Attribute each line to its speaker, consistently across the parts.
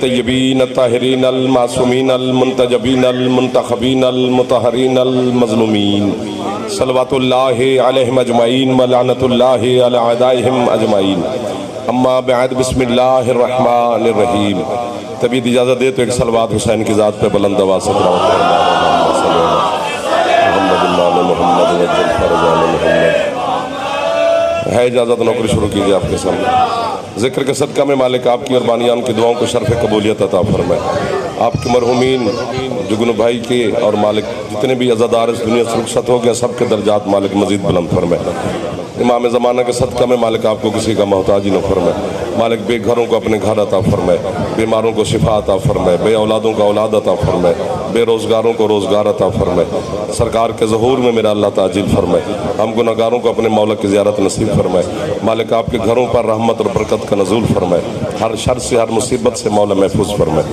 Speaker 1: طیبین الطاہرین المعصومین المنتجبین المنتخبین المطہرین المظلومین صلوات اللہ علیہم اجمعین ولعنت اللہ علی اعدائہم اجمعین اما بعد بسم اللہ الرحمن الرحیم۔ طبیعت اجازت دے تو ایک صلوات حسین کی ذات پہ بلند آواز سے ہے اجازت نوکری شروع کیجئے آپ کے سامنے۔ ذکر کے صدقہ میں مالک آپ کی اور بانیان کی دعاؤں کو شرف قبولیت عطا فرمائے۔ آپ کے مرحومین جگنو بھائی کے اور مالک جتنے بھی عزادار اس دنیا سے رخصت ہو گئے سب کے درجات مالک مزید بلند فرمائے۔ امام زمانہ کے صدقہ میں مالک آپ کو کسی کا محتاجی نہ فرمائے۔ مالک بے گھروں کو اپنے گھر عطا فرمائے، بیماروں کو شفا عطا فرمائے، بے اولادوں کا اولاد عطا فرمائے، بے روزگاروں کو روزگار عطا فرمائے۔ سرکار کے ظہور میں میرا اللہ تعجیل فرمائے۔ ہم گناہگاروں کو اپنے مولا کی زیارت نصیب فرمائے۔ مالک آپ کے گھروں پر رحمت اور برکت کا نزول فرمائے۔ ہر شر سے ہر مصیبت سے مولا محفوظ فرمائے۔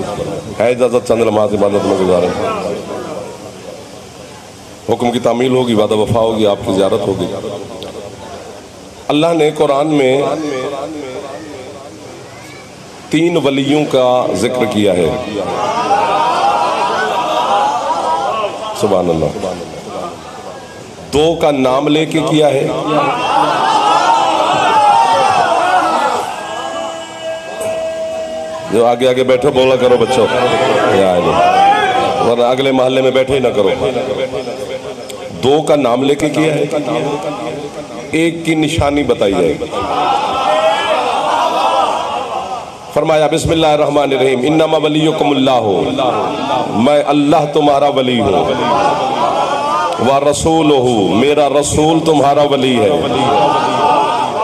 Speaker 1: ہے اجازت چند لمحات عبادت میں گزاریں۔ حکم کی تعمیل ہوگی، وعدہ وفا ہوگی، آپ کی زیارت ہوگی۔ اللہ نے قرآن میں 3 ولیوں کا ذکر کیا ہے۔ سبحان اللہ۔ 2 کا نام لے کے کیا ہے، جو آگے آگے بیٹھو بولا کرو بچوں، ورنہ اگلے محلے میں بیٹھے ہی نہ کرو۔ 2 کا نام لے کے کیا ہے، ایک کی نشانی بتائی جائے گی۔ فرمایا بسم اللہ الرحمن الرحیم انما ولیکم اللہ، میں اللہ تمہارا ولی ہوں، ورسولہ، میرا رسول تمہارا ولی ہے،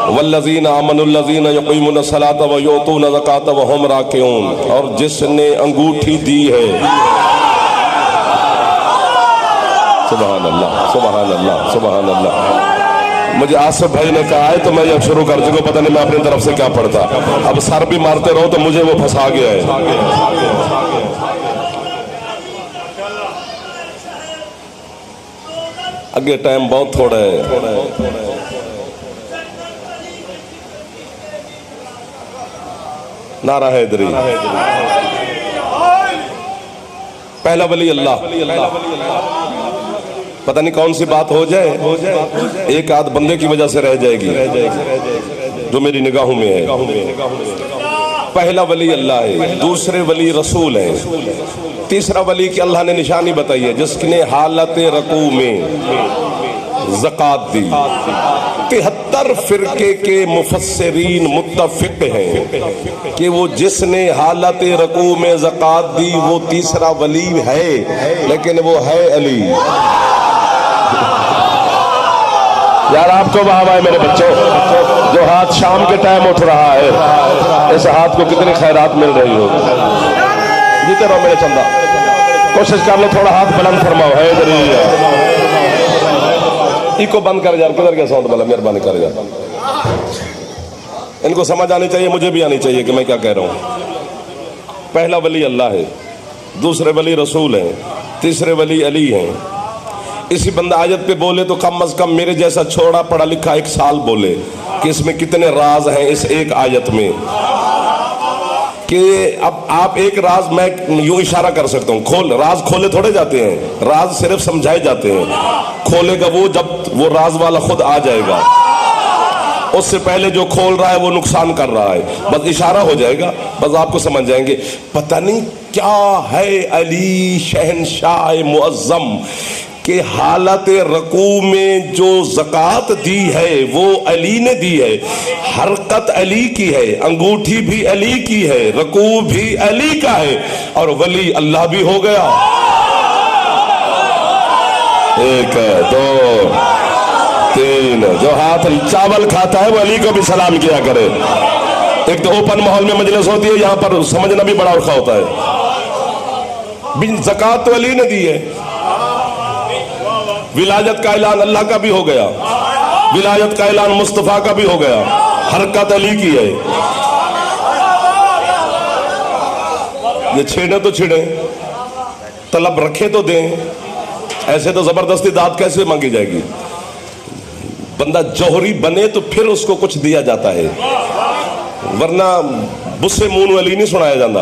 Speaker 1: والذین آمنوا الذین یقیمون الصلاۃ ویؤتون الزکاۃ وہم راکعون، اور جس نے انگوٹھی دی ہے، سبحان اللہ سبحان اللہ سبحان اللہ۔ مجھے آصف بھائی نے کہا ہے تو میں جب شروع کر چکا، پتہ نہیں میں اپنی طرف سے کیا پڑھتا، اب سر بھی مارتے رہو تو مجھے وہ پھنسا گیا ہے۔ آگے ٹائم بہت تھوڑا ہے۔ نعرہ حیدری۔ پہلا ولی اللہ، پتہ نہیں کون سی بات ہو جائے، ایک آدھ بندے کی وجہ سے رہ جائے گی جو میری نگاہوں میں ہے۔ پہلا ولی اللہ ہے، دوسرے ولی رسول ہیں، تیسرا ولی کی اللہ نے نشانی بتائی ہے جس نے حالت رکوع میں زکوٰۃ دی۔ 73 فرقے کے مفسرین متفق ہیں کہ وہ جس نے حالت رکوع میں زکوٰۃ دی وہ تیسرا ولی ہے، لیکن وہ ہے علی۔ یار آپ کو وہاں ہے میرے بچوں، جو ہاتھ شام کے ٹائم اٹھ رہا ہے، اس ہاتھ کو کتنی خیرات مل رہی ہو۔ جیتے رہو میرے چندہ، کوشش کر لو تھوڑا ہاتھ بلند فرماؤ۔ ہے کو بند کر یار، کدھر گیا ساؤنڈ والا، مہربانی کر یار۔ ان کو سمجھ آنی چاہیے، مجھے بھی آنی چاہیے کہ میں کیا کہہ رہا ہوں۔ پہلا ولی اللہ ہے، دوسرے ولی رسول ہیں، تیسرے ولی علی ہیں۔ اسی بندہ آیت پہ بولے تو کم از کم میرے جیسا چھوڑا پڑھا لکھا 1 سال بولے کہ اس میں کتنے راز ہیں اس ایک آیت میں، کہ اب آپ ایک راز میں یوں اشارہ کر سکتا ہوں، راز کھولے تھوڑے جاتے ہیں، راز صرف سمجھائے جاتے ہیں۔ کھولے گا وہ جب وہ راز والا خود آ جائے گا، اس سے پہلے جو کھول رہا ہے وہ نقصان کر رہا ہے، بس اشارہ ہو جائے گا، بس آپ کو سمجھ جائیں گے۔ پتہ نہیں کیا ہے علی شہنشاہ معظم کہ حالت رکوع میں جو زکوٰۃ دی ہے وہ علی نے دی ہے، حرکت علی کی ہے، انگوٹھی بھی علی کی ہے، رکوع بھی علی کا ہے، اور ولی اللہ بھی ہو گیا۔ 1 2 3، جو ہاتھ چاول کھاتا ہے وہ علی کو بھی سلام کیا کرے۔ ایک تو اوپن ماحول میں مجلس ہوتی ہے، یہاں پر سمجھنا بھی بڑا اوکھا ہوتا ہے۔ زکوٰۃ تو علی نے دی ہے، ولایت کا اعلان اللہ کا بھی ہو گیا، ولایت کا اعلان مصطفیٰ کا بھی ہو گیا، حرکت علی کی ہے۔ یہ چھیڑے تو چھیڑیں، طلب رکھے تو دیں، ایسے تو زبردستی داد کیسے مانگی جائے گی؟ بندہ جوہری بنے تو پھر اس کو کچھ دیا جاتا ہے، ورنہ بسے مون علی نہیں سنایا جاتا۔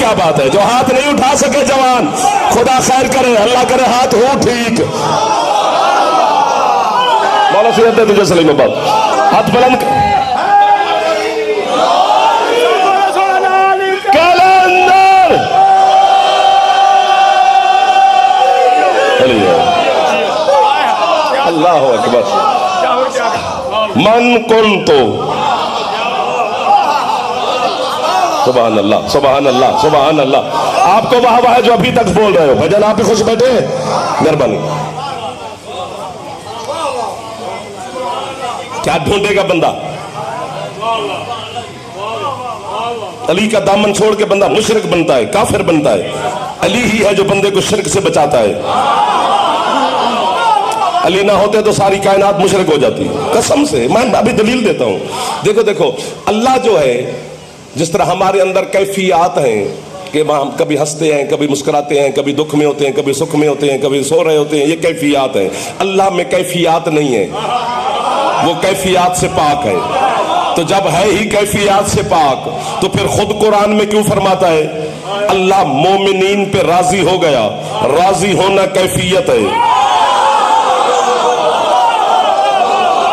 Speaker 1: کیا بات ہے؟ جو ہاتھ نہیں اٹھا سکے جوان، خدا خیر کرے، اللہ کرے ہاتھ ہو ٹھیک۔ مولا سید دے تجھے سلیم آباد، ہاتھ بلند کر۔ کلندر اللہ اکبر۔ من کنتو، سبحان اللہ سبحان اللہ سبحان اللہ۔ آپ کو واہ واہ جو ابھی تک بول رہے ہو بھجن، آپ بھی خوش بیٹھے ہیں، مہربانی۔ کیا ڈھونڈے گا بندہ؟ علی کا دامن چھوڑ کے بندہ مشرک بنتا ہے، کافر بنتا ہے۔ علی ہی ہے جو بندے کو شرک سے بچاتا ہے۔ علی نہ ہوتے تو ساری کائنات مشرک ہو جاتی، قسم سے۔ میں ابھی دلیل دیتا ہوں۔ دیکھو دیکھو، اللہ جو ہے، جس طرح ہمارے اندر کیفیات ہیں کہ ہم کبھی ہنستے ہیں، کبھی مسکراتے ہیں، کبھی دکھ میں ہوتے ہیں، کبھی سکھ میں ہوتے ہیں، کبھی سو رہے ہوتے ہیں، یہ کیفیات ہیں۔ اللہ میں کیفیات نہیں ہے، وہ کیفیات سے پاک ہے۔ تو جب ہے ہی کیفیات سے پاک، تو پھر خود قرآن میں کیوں فرماتا ہے اللہ مومنین پہ راضی ہو گیا؟ راضی ہونا کیفیت ہے۔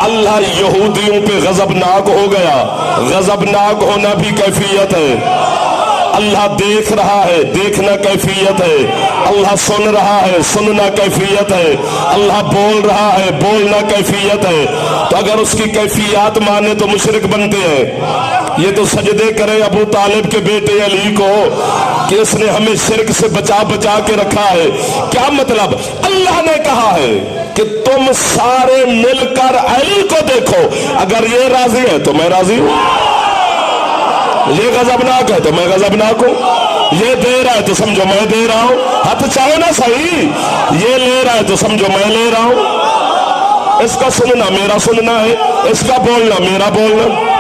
Speaker 1: اللہ یہودیوں پہ غضبناک ہو گیا، غضبناک ہونا بھی کیفیت ہے۔ اللہ دیکھ رہا ہے، دیکھنا کیفیت ہے۔ اللہ سن رہا ہے، سننا کیفیت ہے۔ اللہ بول رہا ہے، بولنا کیفیت ہے۔ تو اگر اس کی کیفیات مانے تو مشرک بنتے ہیں۔ یہ تو سجدے کرے ابو طالب کے بیٹے علی کو کہ اس نے ہمیں شرک سے بچا بچا کے رکھا ہے۔ کیا مطلب؟ اللہ نے کہا ہے کہ تم سارے مل کر علی کو دیکھو، اگر یہ راضی ہے تو میں راضی ہوں، یہ غضبناک ہے تو میں غضبناک ہوں، یہ دے رہا ہے تو سمجھو میں دے رہا ہوں، ہاتھ چاہو نا صحیح، یہ لے رہا ہے تو سمجھو میں لے رہا ہوں۔ اس کا سننا میرا سننا ہے، اس کا بولنا میرا بولنا۔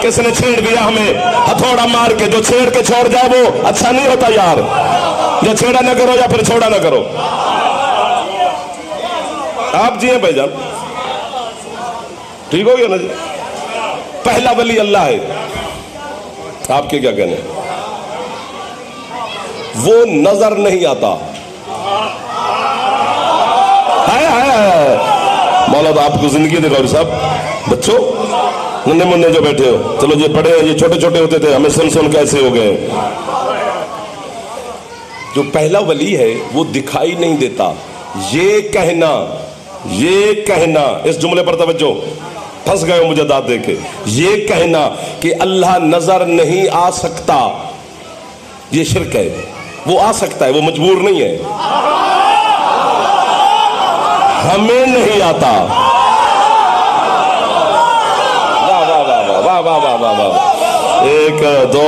Speaker 1: کس نے چھیڑ دیا ہمیں ہتھوڑا مار کے؟ جو چھیڑ کے چھوڑ جائے وہ اچھا نہیں ہوتا یار۔ یا چھیڑا نہ کرو یا پھر چھوڑا نہ کرو۔ آپ جی ہیں بھائی جان، ٹھیک ہو گیا نا جی؟ پہلا ولی اللہ ہے، آپ کے کیا کہنے؟ وہ نظر نہیں آتا۔ مولا تو آپ کو زندگی دے گا صاحب۔ بچوں ننے منے جو بیٹھے ہو، چلو یہ بڑے ہیں، یہ چھوٹے چھوٹے ہوتے تھے، ہمیں سن سن کیسے ہو گئے۔ جو پہلا ولی ہے وہ دکھائی نہیں دیتا۔ یہ کہنا، اس جملے پر توجہ، پھنس گئے ہو مجھے داد دے کے۔ یہ کہنا کہ اللہ نظر نہیں آ سکتا، یہ شرک ہے۔ وہ آ سکتا ہے، وہ مجبور نہیں ہے۔ ہمیں نہیں آتا۔ واہ واہ واہ واہ واہ۔ ایک دو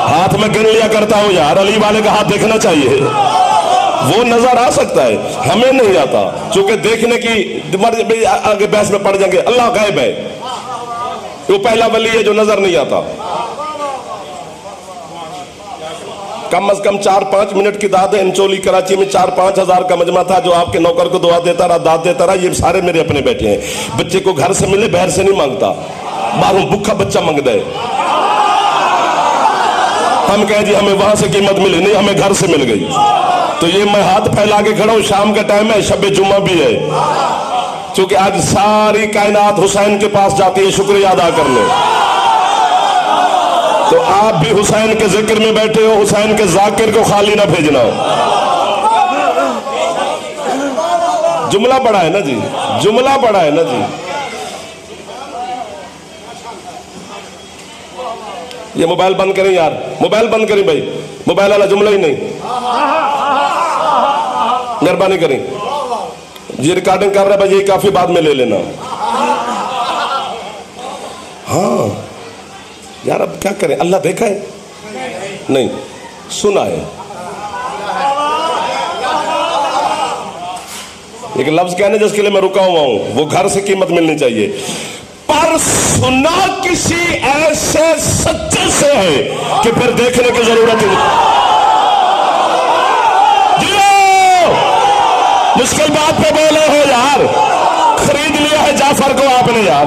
Speaker 1: ہاتھ میں گن لیا کرتا ہوں یار، علی والے کا ہاتھ دیکھنا چاہیے۔ وہ نظر آ سکتا ہے، ہمیں نہیں آتا، چونکہ دیکھنے کی آگے بحث میں پڑ جائیں گے۔ اللہ غائب ہے، وہ پہلا ولی ہے جو نظر نہیں آتا۔ کم از کم 4-5 منٹ کی داد ہے۔ انچولی کراچی میں 4-5 ہزار کا مجمع تھا جو آپ کے نوکر کو دعا دیتا رہا، داد دیتا رہا۔ یہ سارے میرے اپنے بیٹے ہیں۔ بچے کو گھر سے ملے، باہر سے نہیں مانگتا، باہروں بھوکا بچہ مانگتا ہے۔ ہم کہیں جی ہمیں وہاں سے قیمت ملی نہیں، ہمیں گھر سے مل گئی۔ تو یہ میں ہاتھ پھیلا کے کھڑا ہوں، شام کا ٹائم ہے، شب جمعہ بھی ہے، چونکہ آج ساری کائنات حسین کے پاس جاتی ہے شکریہ ادا کرنے۔ تو آپ بھی حسین کے ذکر میں بیٹھے ہو، حسین کے ذاکر کو خالی نہ بھیجنا۔ جملہ پڑا ہے نا جی، جملہ پڑا ہے نا جی۔ یہ موبائل بند کریں یار، موبائل بند کریں بھائی، موبائل والا جملہ ہی نہیں، مہربانی کریں۔ یہ ریکارڈنگ کر رہا ہے بھائی، یہ کافی بعد میں لے لینا۔ ہاں یار اب کیا کریں، اللہ دیکھا ہے نہیں، سنا ہے۔ ایک لفظ کہنے جس کے لیے میں رکا ہوا ہوں، وہ گھر سے قیمت ملنی چاہیے، پر سنا کسی ایسے سچے سے ہے کہ پھر دیکھنے کی ضرورت ہی نہیں۔ مشکل بات پہ بولے ہو یار، خرید لیا ہے جعفر کو آپ نے یار،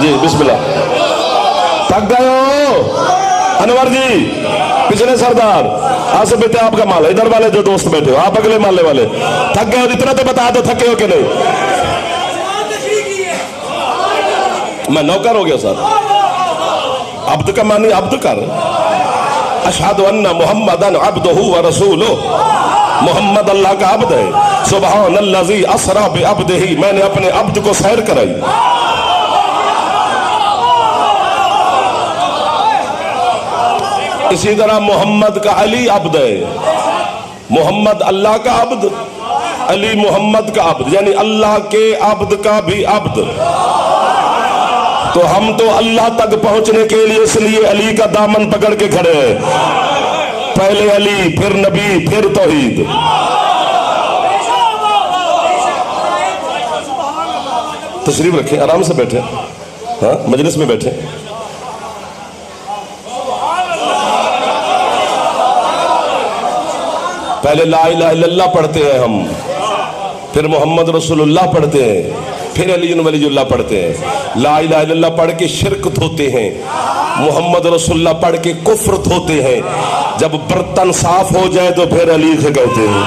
Speaker 1: جی بسم اللہ. تھک گئے ہو انور جی؟ پچھلے سردار آصف بیٹے آپ کا مال ہے، ادھر والے جو دوست بیٹھے ہو آپ اگلے محلے والے تھک گئے ہو؟ اتنا تو بتا دو تھکے ہو کہ نہیں. میں نوکر ہو گیا سر. عبد کا معنی عبد کر. اشہد ان محمدن عبدہ و رسولہ، محمد اللہ کا عبد ہے. سبحان الذی اسری بعبدہ، میں نے اپنے عبد کو سیر کرائی. اسی طرح محمد کا علی عبد ہے. محمد اللہ کا عبد، علی محمد کا عبد، یعنی اللہ کے عبد کا بھی عبد. تو ہم تو اللہ تک پہنچنے کے لیے اس لیے علی کا دامن پکڑ کے کھڑے ہیں. پہلے علی، پھر نبی، پھر توحید. تشریف رکھیں، آرام سے بیٹھیں. ہاں مجلس میں بیٹھیں. پہلے لا الہ الا اللہ پڑھتے ہیں ہم، پھر محمد رسول اللہ پڑھتے ہیں، پھر علی ولی اللہ پڑھتے ہیں. لا الہ الا اللہ پڑھ کے شرک دھوتے ہیں، محمد رسول اللہ پڑھ کے کفر دھوتے ہیں. جب برتن صاف ہو جائے تو پھر علی سے کہتے ہیں.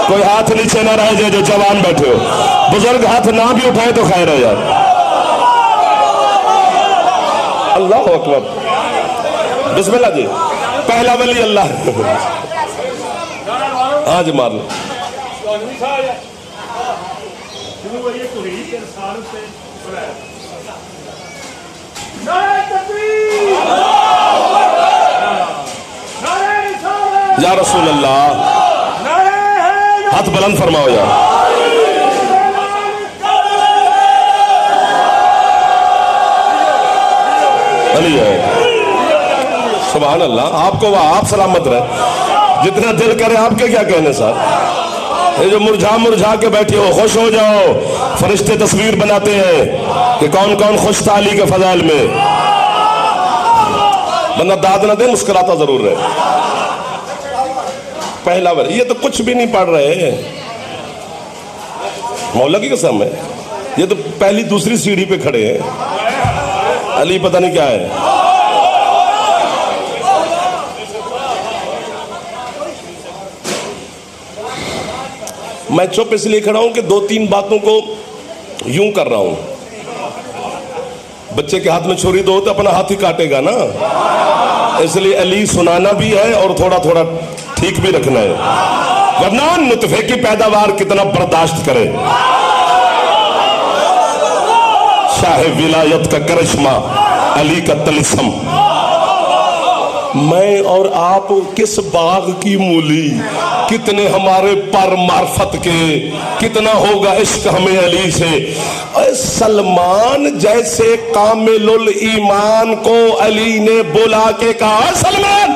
Speaker 1: کوئی ہاتھ نیچے نہ رہ جائے جو جوان بیٹھے ہو. بزرگ ہاتھ نہ بھی اٹھائے تو خیر ہے یار. اللہ اکبر. بسم اللہ جی. پہلا ولی اللہ. ہاں جی مار لو. یا رسول اللہ، ہاتھ بلند فرماؤ یار. علی ہے. سبحان اللہ. آپ کو آپ سلامت رہے. جتنا دل کرے آپ کے کیا کہنے صاحب. یہ جو مرجھا کے بیٹھے ہو، خوش ہو جاؤ. فرشتے تصویر بناتے ہیں کہ کون کون خوش تھا علی کے فضائل میں. بندہ داد نہ دے، مسکراتا ضرور رہے. پہلا ولی. یہ تو کچھ بھی نہیں پڑھ رہے، مولا کی قسم ہے. یہ تو پہلی دوسری سیڑھی پہ کھڑے ہیں. علی پتہ نہیں کیا ہے. میں چپ اس لیے کھڑا ہوں کہ دو تین باتوں کو یوں کر رہا ہوں. بچے کے ہاتھ میں چھری دو تو اپنا ہاتھ ہی کاٹے گا نا. اس لیے علی سنانا بھی ہے اور تھوڑا تھوڑا ٹھیک بھی رکھنا ہے، ورنہ نطفے کی پیداوار کتنا برداشت کرے. شاہ ولایت کا کرشمہ، علی کا طلسم. میں اور آپ کس باغ کی مولی، کتنے ہمارے پر معرفت کے، کتنا ہوگا عشق ہمیں علی سے. سلمان جیسے کامل الایمان کو علی نے بلا کے کہا، سلمان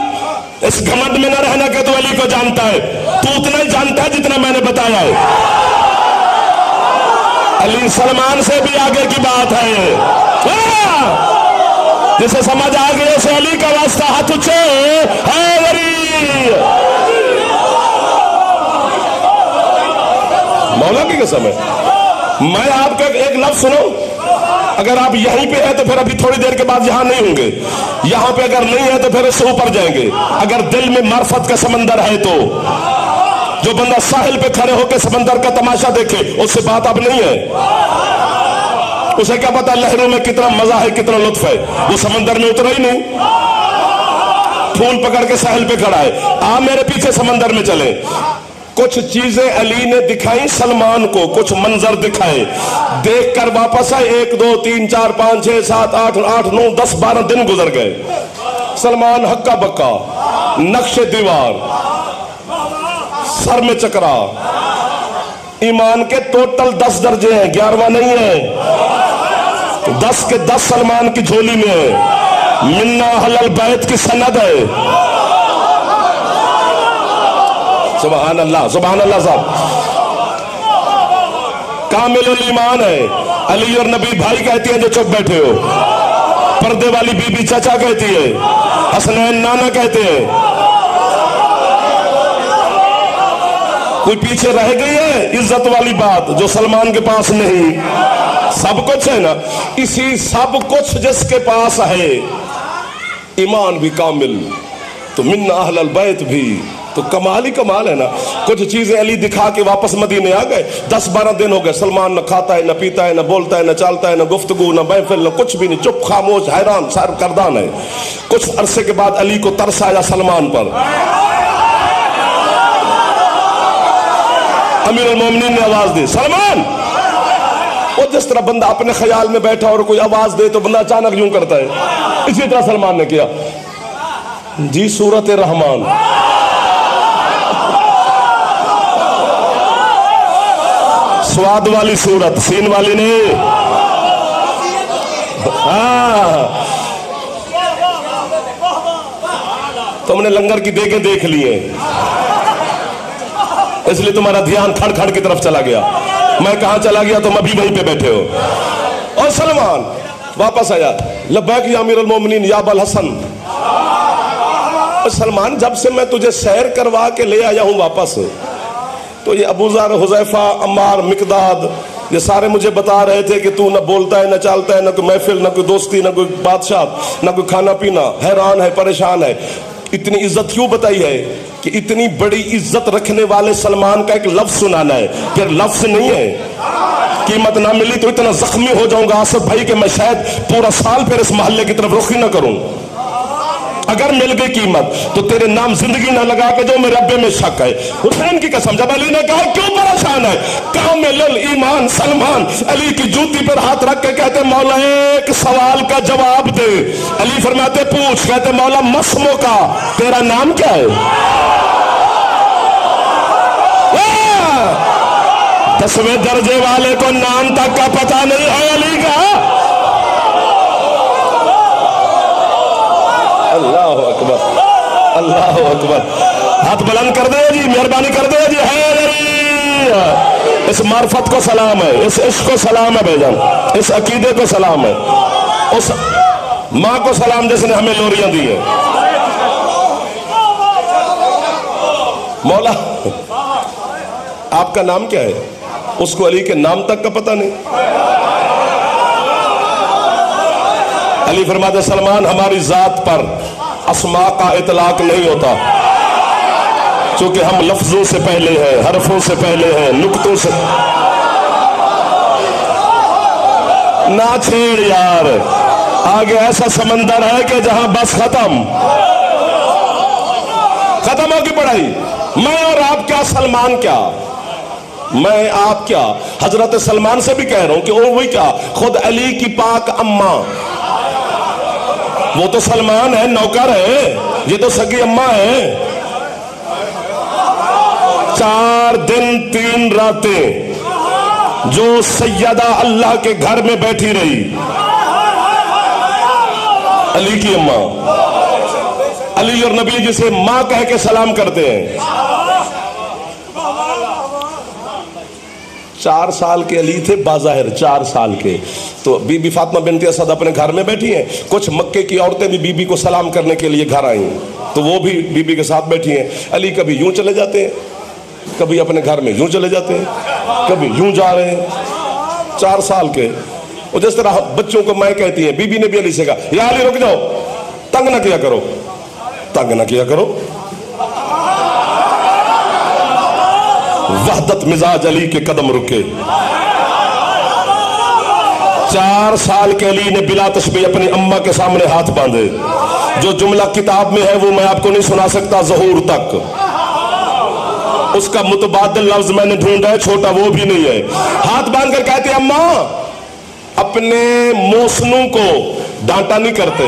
Speaker 1: اس گھمنڈ میں نہ رہنا کہ تو علی کو جانتا ہے. تو اتنا ہی جانتا ہے جتنا میں نے بتایا ہے. علی سلمان سے بھی آگے کی بات ہے. جسے سمجھ آ گیا اسے علی کا واسطہ. ہاتھ اچھے حیدری. مولا کی قسم ہے. میں آپ کا ایک لفظ سنو. اگر آپ یہیں پہ ہیں تو پھر ابھی تھوڑی دیر کے بعد یہاں نہیں ہوں گے. یہاں پہ اگر نہیں ہے تو پھر اس سے اوپر جائیں گے. اگر دل میں معرفت کا سمندر ہے تو جو بندہ ساحل پہ کھڑے ہو کے سمندر کا تماشا دیکھے اس سے بات اب نہیں ہے. اسے کیا پتا لہروں میں کتنا مزہ ہے، کتنا لطف ہے. وہ سمندر میں اترا ہی نہیں، پھول پکڑ کے ساحل پہ کھڑا ہے. آپ میرے پیچھے سمندر میں چلیں. کچھ چیزیں علی نے دکھائی سلمان کو، کچھ منظر دکھائے. دیکھ کر واپس آئے. 1 2 3 4 5 6 7 8 8 9 10 12 دن گزر گئے. سلمان ہکا بکا، نقش دیوار، سر میں چکرا. ایمان کے ٹوٹل 10 درجے ہیں، 11واں نہیں ہے. 10 کے 10 سلمان کی جھولی میں ہے. منا اہل البیت کی سند ہے. سبحان اللہ، سبحان اللہ. صاحب کامل الایمان ہے. علی اور نبی بھائی کہتی ہیں جو چپ بیٹھے ہو. پردے والی بی بی چچا کہتی ہے. حسنین نانا کہتے ہیں. کوئی پیچھے رہ گئی ہے عزت والی بات جو سلمان کے پاس نہیں؟ سب کچھ ہے نا. اسی سب کچھ جس کے پاس ہے، ایمان بھی کامل، تو من اہل البیت بھی، تو کمال ہی کمال ہے نا. کچھ چیزیں علی دکھا کے واپس مدینے آ گئے. 10-12 دن ہو گئے، سلمان نہ کھاتا ہے، نہ پیتا ہے، نہ بولتا ہے، نہ چالتا ہے، نہ گفتگو، نہ محفل، نہ کچھ بھی نہیں، چپ خاموش حیران سر کردان ہے. کچھ عرصے کے بعد علی کو ترس آیا سلمان پر. امیر المومنین نے آواز دی، سلمان. اور جس طرح بندہ اپنے خیال میں بیٹھا اور کوئی آواز دے تو بندہ اچانک یوں کرتا ہے، اسی طرح سلمان نے کیا. جی سورت رحمان. سواد والی سورت، سین والی نہیں. ہاں تم نے لنگر کی دیکھیں دیکھ لیے، اس لیے تمہارا دھیان کھڑ کھڑ کی طرف چلا گیا. میں کہاں چلا گیا تم ابھی وہیں پہ بیٹھے ہو. اور سلمان واپس آیا، لبیک یا امیر المومنین یا ابا الحسن. سلمان جب سے میں تجھے سیر کروا کے لے آیا ہوں واپس، تو یہ ابو ذر، حذیفہ، عمار، مقداد، یہ سارے مجھے بتا رہے تھے کہ تو نہ بولتا ہے، نہ چالتا ہے، نہ کوئی محفل، نہ کوئی دوستی، نہ کوئی بادشاہ، نہ کوئی کھانا پینا، حیران ہے، پریشان ہے. اتنی عزت کیوں بتائی ہے؟ کہ اتنی بڑی عزت رکھنے والے سلمان کا ایک لفظ سنانا ہے. پھر لفظ نہیں ہے، قیمت نہ ملی تو اتنا زخمی ہو جاؤں گا آصف بھائی کہ میں شاید پورا سال پھر اس محلے کی طرف رخ ہی نہ کروں. اگر مل گئی قیمت تو تیرے نام زندگی نہ لگا کے جو میرے ربے میں شک ہے. حسین کی قسم، جب علی نے کہا کیوں پریشان ہے، کامل الایمان سلمان علی کی جوتی پر ہاتھ رکھ کے کہتے مولا ایک سوال کا جواب دے. علی فرماتے پوچھ. کہتے مولا مسمو کا، تیرا نام کیا ہے؟ 10ویں درجے والے کو نام تک کا پتہ نہیں ہے علی کا. اللہ اکبر، اللہ اکبر. ہاتھ بلند کر دے جی، مہربانی کر دے جی. اس معرفت کو سلام ہے، اس عشق کو سلام ہے بھیجان، اس عقیدے کو سلام ہے، اس ماں کو سلام جس نے ہمیں لوریاں دی ہیں. مولا آپ کا نام کیا ہے؟ اس کو علی کے نام تک کا پتہ نہیں. علی فرماتے سلمان ہماری ذات پر اسماء کا اطلاق نہیں ہوتا، چونکہ ہم لفظوں سے پہلے ہیں، حرفوں سے پہلے ہیں، نقطوں سے. نہ چھیڑ یار، آگے ایسا سمندر ہے کہ جہاں بس ختم ہوگی پڑھائی. میں اور آپ کیا، سلمان کیا، میں آپ کیا. حضرت سلمان سے بھی کہہ رہا ہوں کہ وہی کیا، خود علی کی پاک اماں، وہ تو سلمان ہے، نوکر ہے، یہ تو سگی اماں ہے. 4 دن 3 راتیں جو سیدہ اللہ کے گھر میں بیٹھی رہی، علی کی اماں. علی اور نبی جسے ماں کہہ کے سلام کرتے ہیں. 4 سال کے علی تھے بظاہر، 4 سال کے. تو بی بی فاطمہ بنت اسد اپنے گھر میں بیٹھی ہیں. کچھ مکے کی عورتیں بھی بی بی کو سلام کرنے کے لیے گھر آئیں، تو وہ بھی بی بی کے ساتھ بیٹھی ہیں. علی کبھی یوں چلے جاتے ہیں، کبھی اپنے گھر میں یوں چلے جاتے ہیں، کبھی یوں جا رہے ہیں. 4 سال کے. اور جس طرح بچوں کو میں کہتی ہیں، بی بی نے بھی علی سے کہا یا علی رک جاؤ، تنگ نہ کیا کرو، تنگ نہ کیا کرو. وحدت مزاج علی کے قدم رکے. 4 سال کے علی نے بلا تشبیہ اپنی اماں کے سامنے ہاتھ باندھے. جو جملہ کتاب میں ہے وہ میں آپ کو نہیں سنا سکتا ظہور تک. اس کا متبادل لفظ میں نے ڈھونڈا ہے، چھوٹا وہ بھی نہیں ہے. ہاتھ باندھ کر کہتے اماں اپنے موسنوں کو ڈانٹا نہیں کرتے.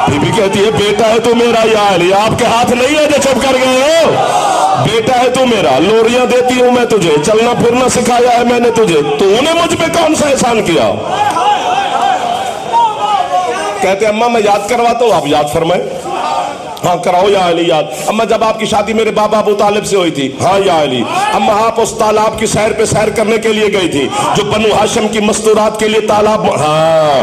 Speaker 1: بی بی کہتی ہے بیٹا ہے تو میرا یا علی، آپ کے ہاتھ نہیں ہے جو چپ کر گئے ہو. بیٹا ہے تو میرا، لوریاں دیتی ہوں میں تجھے، چلنا پھرنا سکھایا ہے میں نے تجھے، تو انہیں مجھ پہ کون سا احسان کیا. کہتے اماں میں یاد کرواتا ہوں، آپ یاد فرمائیں. ہاں کراؤ یا علی یاد. اما جب آپ کی شادی میرے بابا ابو طالب سے ہوئی تھی، ہاں یا علی. اما آپ اس تالاب کی سیر پہ سیر کرنے کے لیے گئی تھی جو بنو ہاشم کی مستورات کے لیے تالاب، ہاں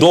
Speaker 1: 2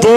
Speaker 1: 2